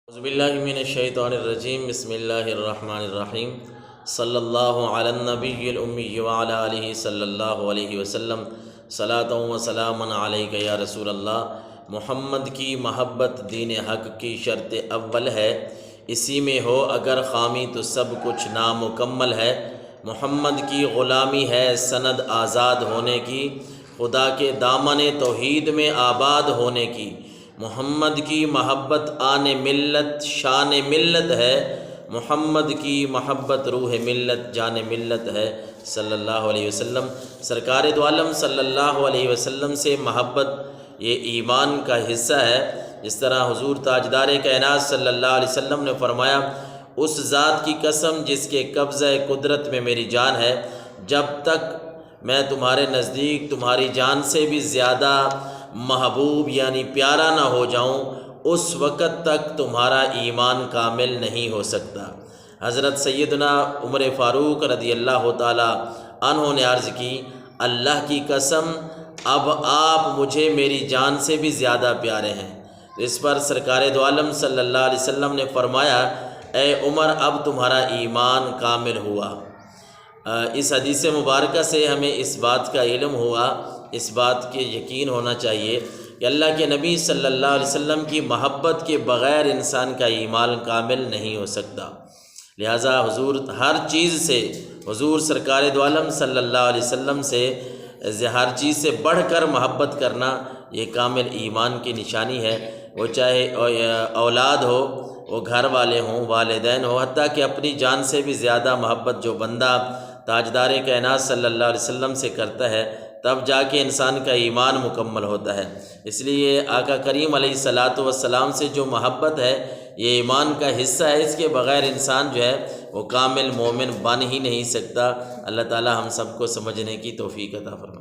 اعوذ باللہ من الشیطان الرجیم بسم اللہ الرحمن الرحیم صلی اللہ علی النبی الامی وعلی آلہ صلی اللہ علیہ وسلم صلاۃ و سلام علیک یا رسول اللہ۔ محمد کی محبت دین حق کی شرط اول ہے، اسی میں ہو اگر خامی تو سب کچھ نامکمل ہے۔ محمد کی غلامی ہے سند آزاد ہونے کی، خدا کے دامن توحید میں آباد ہونے کی۔ محمد کی محبت آن ملت شان ملت ہے، محمد کی محبت روح ملت جان ملت ہے صلی اللہ علیہ وسلم۔ سرکار دو عالم صلی اللہ علیہ وسلم سے محبت یہ ایمان کا حصہ ہے، جس طرح حضور تاجدار کائنات صلی اللہ علیہ وسلم نے فرمایا، اس ذات کی قسم جس کے قبضہ قدرت میں میری جان ہے، جب تک میں تمہارے نزدیک تمہاری جان سے بھی زیادہ محبوب یعنی پیارا نہ ہو جاؤں، اس وقت تک تمہارا ایمان کامل نہیں ہو سکتا۔ حضرت سیدنا عمر فاروق رضی اللہ تعالی عنہ نے عرض کی، اللہ کی قسم اب آپ مجھے میری جان سے بھی زیادہ پیارے ہیں۔ اس پر سرکار دو عالم صلی اللہ علیہ وسلم نے فرمایا، اے عمر اب تمہارا ایمان کامل ہوا۔ اس حدیث مبارکہ سے ہمیں اس بات کا علم ہوا، اس بات کے یقین ہونا چاہیے کہ اللہ کے نبی صلی اللہ علیہ وسلم کی محبت کے بغیر انسان کا ایمان کامل نہیں ہو سکتا۔ لہٰذا حضور ہر چیز سے، حضور سرکار دو عالم صلی اللہ علیہ وسلم سے ہر چیز سے بڑھ کر محبت کرنا یہ کامل ایمان کی نشانی ہے۔ وہ چاہے اولاد ہو، وہ گھر والے ہوں، والدین ہو، حتیٰ کہ اپنی جان سے بھی زیادہ محبت جو بندہ تاجدار کائنات صلی اللہ علیہ وسلم سے کرتا ہے، تب جا کے انسان کا ایمان مکمل ہوتا ہے۔ اس لیے آقا کریم علیہ الصلاۃ والسلام سے جو محبت ہے یہ ایمان کا حصہ ہے، اس کے بغیر انسان جو ہے وہ کامل مومن بن ہی نہیں سکتا۔ اللہ تعالی ہم سب کو سمجھنے کی توفیق عطا فرمائے۔